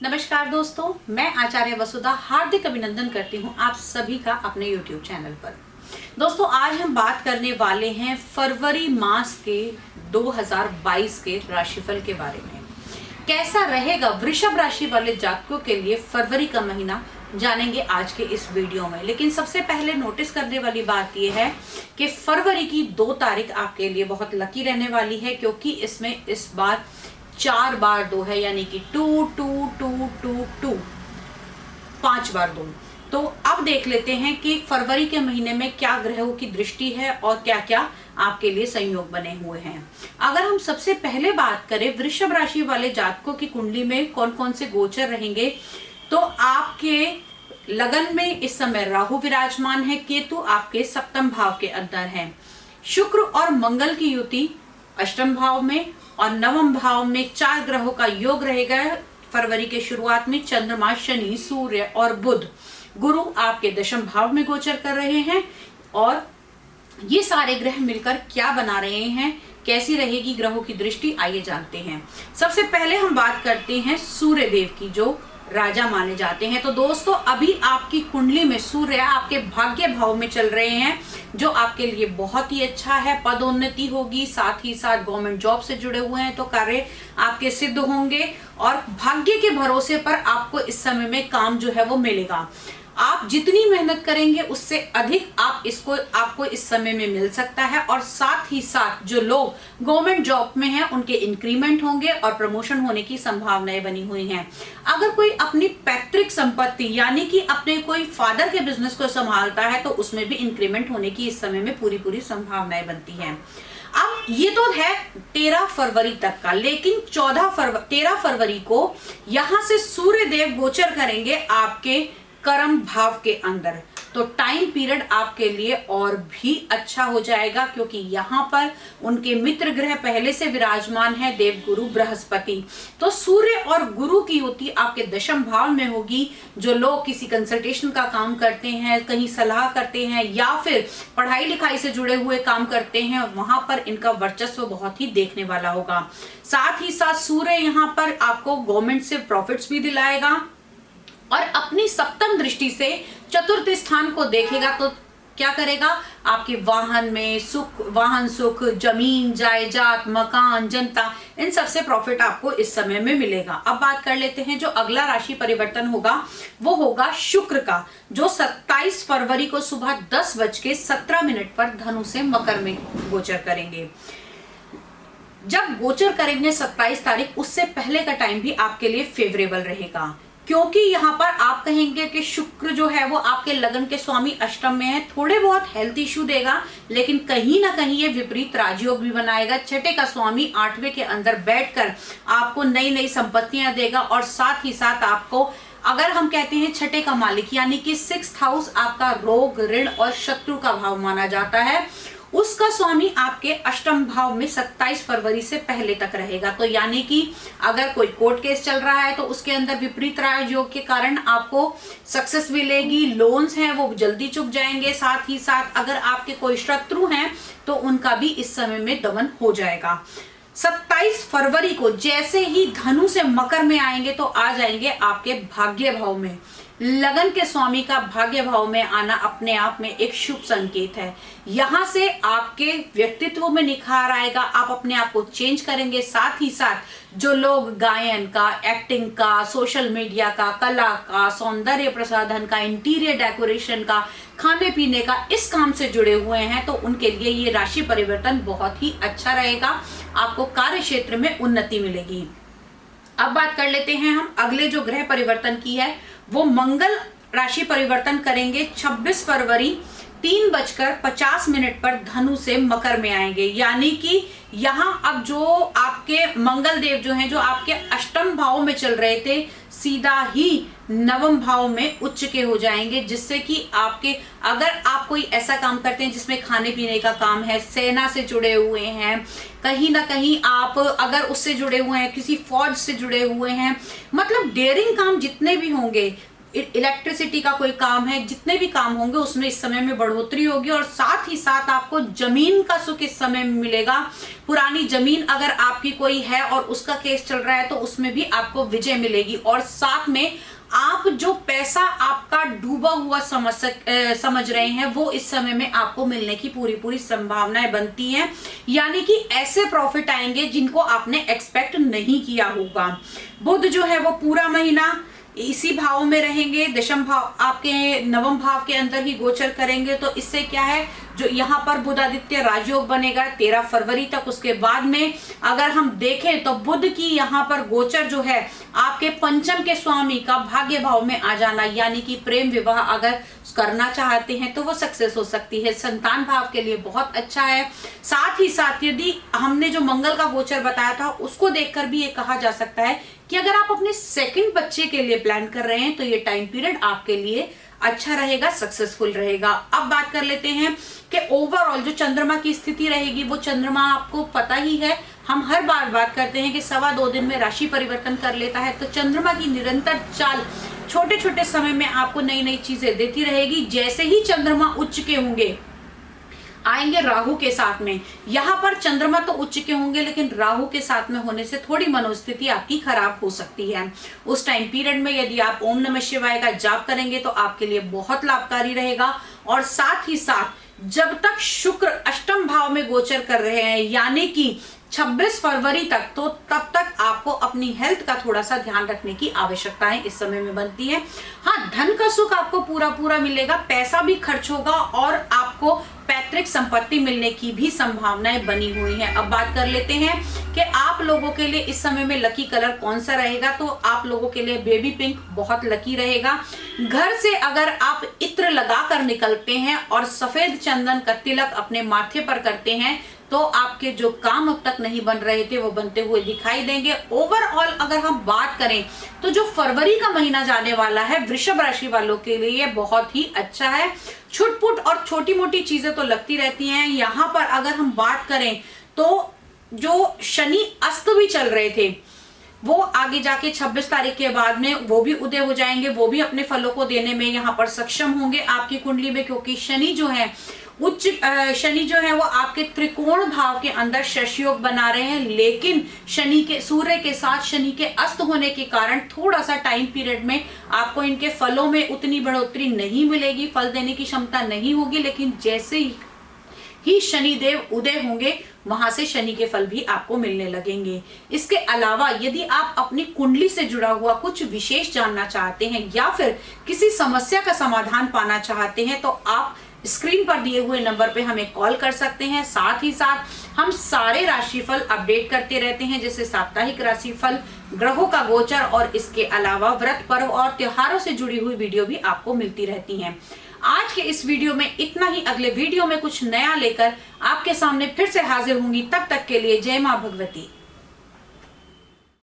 नमस्कार दोस्तों, मैं आचार्य वसुधा हार्दिक अभिनंदन करती हूं आप सभी का अपने YouTube चैनल पर। दोस्तों, आज हम बात करने वाले हैं फरवरी मास के 2022 के राशिफल के बारे में। कैसा रहेगा वृषभ राशि वाले जातकों के लिए फरवरी का महीना, जानेंगे आज के इस वीडियो में। लेकिन सबसे पहले नोटिस करने वाली बात यह है कि फरवरी की 2 तारीख आपके लिए बहुत लकी रहने वाली है, क्योंकि इसमें इस बार 4 बार 2 है, यानी कि 2 2 2 2 2 5 बार 2। तो अब देख लेते हैं कि फरवरी के महीने में क्या ग्रहों की दृष्टि है और क्या क्या आपके लिए संयोग बने हुए हैं। अगर हम सबसे पहले बात करें वृषभ राशि वाले जातकों की कुंडली में कौन कौन से गोचर रहेंगे, तो आपके लगन में इस समय राहु विराजमान है, केतु आपके सप्तम भाव के अंदर है, शुक्र और मंगल की युति अष्टम भाव में और नवम भाव में 4 ग्रहों का योग रहेगा। फरवरी के शुरुआत में चंद्रमा, शनि, सूर्य और बुध, गुरु आपके दशम भाव में गोचर कर रहे हैं। और ये सारे ग्रह मिलकर क्या बना रहे हैं, कैसी रहेगी ग्रहों की दृष्टि, आइए जानते हैं। सबसे पहले हम बात करते हैं सूर्य देव की, जो राजा माने जाते हैं। तो दोस्तों, अभी आपकी कुंडली में सूर्य आपके भाग्य भाव में चल रहे हैं, जो आपके लिए बहुत ही अच्छा है। पदोन्नति होगी, साथ ही साथ गवर्नमेंट जॉब से जुड़े हुए हैं तो कार्य आपके सिद्ध होंगे और भाग्य के भरोसे पर आपको इस समय में काम जो है वो मिलेगा। आप जितनी मेहनत करेंगे उससे अधिक आपको इस समय में मिल सकता है। और साथ ही साथ जो लोग गवर्नमेंट जॉब में हैं उनके इंक्रीमेंट होंगे और प्रमोशन होने की संभावनाएं बनी हुई हैं। अगर कोई अपनी पैतृक संपत्ति यानी कि अपने कोई फादर के बिजनेस को संभालता है तो उसमें भी इंक्रीमेंट होने की इस समय में पूरी संभावनाएं बनती हैं। अब ये तो है 13 फरवरी तक का, लेकिन 13 फरवरी को यहां से सूर्य देव गोचर करेंगे आपके कर्म भाव के अंदर। तो टाइम पीरियड आपके लिए और भी अच्छा हो जाएगा, क्योंकि यहाँ पर उनके मित्र ग्रह पहले से विराजमान है, देव गुरु बृहस्पति। तो सूर्य और गुरु की युति आपके दशम भाव में होगी। जो लोग किसी कंसल्टेशन का काम करते हैं, कहीं सलाह करते हैं या फिर पढ़ाई लिखाई से जुड़े हुए काम करते हैं, वहां पर इनका वर्चस्व बहुत ही देखने वाला होगा। साथ ही साथ सूर्य यहाँ पर आपको गवर्नमेंट से प्रॉफिट्स भी दिलाएगा और अपनी सप्तम दृष्टि से चतुर्थ स्थान को देखेगा। तो क्या करेगा, आपके वाहन में सुख, वाहन सुख, जमीन जायदाद, मकान, जनता, इन सबसे प्रॉफिट आपको इस समय में मिलेगा। अब बात कर लेते हैं जो अगला राशि परिवर्तन होगा, वो होगा शुक्र का, जो 27 फरवरी को सुबह 10:17 पर धनु से मकर में गोचर करेंगे। जब गोचर करेंगे 27 तारीख, उससे पहले का टाइम भी आपके लिए फेवरेबल रहेगा, क्योंकि यहाँ पर आप कहेंगे कि शुक्र जो है वो आपके लगन के स्वामी अष्टम में है, थोड़े बहुत हेल्थ इश्यू देगा, लेकिन कहीं ना कहीं ये विपरीत राजयोग भी बनाएगा। छठे का स्वामी 8वें के अंदर बैठकर आपको नई नई संपत्तियां देगा। और साथ ही साथ आपको, अगर हम कहते हैं छठे का मालिक यानी कि 6th हाउस आपका रोग, ऋण और शत्रु का भाव माना जाता है, उसका स्वामी आपके अष्टम भाव में 27 फरवरी से पहले तक रहेगा। तो यानी कि अगर कोई कोर्ट केस चल रहा है तो उसके अंदर विपरीत राजयोग के कारण आपको सक्सेस मिलेगी, लोन्स हैं वो जल्दी चुक जाएंगे। साथ ही साथ अगर आपके कोई शत्रु हैं तो उनका भी इस समय में दमन हो जाएगा। 27 फरवरी को जैसे ही धनु से मकर में आएंगे तो आ जाएंगे आपके भाग्य भाव में। लगन के स्वामी का भाग्य भाव में आना अपने आप में एक शुभ संकेत है। यहां से आपके व्यक्तित्व में निखार आएगा, आप अपने आप को चेंज करेंगे। साथ ही साथ जो लोग गायन का, एक्टिंग का, सोशल मीडिया का, कला का, सौंदर्य प्रसाधन का, इंटीरियर डेकोरेशन का, खाने पीने का, इस काम से जुड़े हुए हैं तो उनके लिए ये राशि परिवर्तन बहुत ही अच्छा रहेगा। आपको कार्य क्षेत्र में उन्नति मिलेगी। अब बात कर लेते हैं हम अगले जो ग्रह परिवर्तन की है, वो मंगल राशि परिवर्तन करेंगे 26 फरवरी 3:50 पर धनु से मकर में आएंगे। यानी कि यहाँ अब जो आपके मंगल देव जो हैं, जो आपके अष्टम भाव में चल रहे थे, सीधा ही नवम भाव में उच्च के हो जाएंगे, जिससे कि आपके, अगर आप कोई ऐसा काम करते हैं जिसमें खाने पीने का काम है, सेना से जुड़े हुए हैं, कहीं ना कहीं आप अगर उससे जुड़े हुए हैं, किसी फौज से जुड़े हुए हैं, मतलब डेयरिंग काम जितने भी होंगे इलेक्ट्रिसिटी का कोई काम है, जितने भी काम होंगे उसमें इस समय में बढ़ोतरी होगी। और साथ ही साथ आपको जमीन का सुख इस समय में मिलेगा। पुरानी जमीन अगर आपकी कोई है और उसका केस चल रहा है तो उसमें भी आपको विजय मिलेगी। और साथ में आप जो पैसा आपका डूबा हुआ समझ रहे हैं वो इस समय में आपको मिलने की पूरी संभावनाएं बनती हैं। यानी कि ऐसे प्रॉफिट आएंगे जिनको आपने एक्सपेक्ट नहीं किया होगा। बुध जो है वो पूरा महीना इसी भाव में रहेंगे, दशम भाव आपके नवम भाव के अंदर ही गोचर करेंगे। तो इससे क्या है, जो यहाँ पर बुध आदित्य राजयोग बनेगा 13 फरवरी तक। उसके बाद में अगर हम देखें तो बुध की यहाँ पर गोचर जो है आपके पंचम के स्वामी का भाग्य भाव में आ जाना, यानी कि प्रेम विवाह अगर करना चाहते हैं तो वो सक्सेस हो सकती है। संतान भाव के लिए बहुत अच्छा है। साथ ही साथ यदि हमने जो मंगल का गोचर बताया था उसको देखकर भी ये कहा जा सकता है कि अगर आप अपने सेकंड बच्चे के लिए प्लान कर रहे हैं तो ये टाइम पीरियड आपके लिए अच्छा रहेगा, सक्सेसफुल रहेगा। अब बात कर लेते हैं कि ओवरऑल जो चंद्रमा की स्थिति रहेगी, वो चंद्रमा आपको पता ही है, हम हर बार बात करते हैं कि 2.25 दिन में राशि परिवर्तन कर लेता है। तो चंद्रमा की निरंतर चाल छोटे छोटे समय में आपको नई नई चीजें देती रहेगी। जैसे ही चंद्रमा उच्च के होंगे, आएंगे राहु के साथ में। यहाँ पर चंद्रमा तो उच्च के होंगे लेकिन राहु के साथ में होने से थोड़ी मनोस्थिति आपकी खराब हो सकती है। उस टाइम पीरियड में यदि आप ओम नमः शिवाय का जाप करेंगे तो आपके लिए बहुत लाभकारी रहेगा। और साथ ही साथ जब तक शुक्र अष्टम भाव में गोचर कर रहे हैं, यानी कि 26 फरवरी तक, तो तब तक आपको अपनी हेल्थ का थोड़ा सा ध्यान रखने की आवश्यकताएं इस समय में बनती है। हाँ, धन का सुख आपको पूरा मिलेगा, पैसा भी खर्च होगा और आपको पैतृक संपत्ति मिलने की भी संभावनाएं बनी हुई हैं। अब बात कर लेते हैं कि आप लोगों के लिए इस समय में लकी कलर कौन सा रहेगा। तो आप लोगों के लिए बेबी पिंक बहुत लकी रहेगा। घर से अगर आप इत्र लगाकर निकलते हैं और सफेद चंदन का तिलक अपने माथे पर करते हैं तो आपके जो काम अब तक नहीं बन रहे थे वो बनते हुए दिखाई देंगे। ओवरऑल अगर हम बात करें तो जो फरवरी का महीना जाने वाला है वृषभ राशि वालों के लिए बहुत ही अच्छा है। छुटपुट और छोटी मोटी चीजें तो लगती रहती हैं। यहाँ पर अगर हम बात करें तो जो शनि अस्त भी चल रहे थे वो आगे जाके 26 तारीख के बाद में वो भी उदय हो जाएंगे, वो भी अपने फलों को देने में यहाँ पर सक्षम होंगे आपकी कुंडली में। क्योंकि शनि जो है उच्च शनि जो है वो आपके त्रिकोण भाव के अंदर शश योग बना रहे हैं, लेकिन शनि के सूर्य के साथ शनि के अस्त होने के कारण थोड़ा सा टाइम पीरियड में आपको इनके फलों में उतनी बढ़ोतरी नहीं मिलेगी, फल देने की क्षमता नहीं होगी। लेकिन जैसे ही शनि देव उदय होंगे वहां से शनि के फल भी आपको मिलने लगेंगे। इसके अलावा यदि आप अपनी कुंडली से जुड़ा हुआ कुछ विशेष जानना चाहते हैं या फिर किसी समस्या का समाधान पाना चाहते हैं तो आप स्क्रीन पर दिए हुए नंबर पे हमें कॉल कर सकते हैं। साथ ही साथ हम सारे राशिफल अपडेट करते रहते हैं, जैसे साप्ताहिक राशिफल, ग्रहों का गोचर और इसके अलावा व्रत पर्व और त्योहारों से जुड़ी हुई वीडियो भी आपको मिलती रहती हैं। आज के इस वीडियो में इतना ही। अगले वीडियो में कुछ नया लेकर आपके सामने फिर से हाजिर होंगी। तब तक के लिए जय मां भगवती।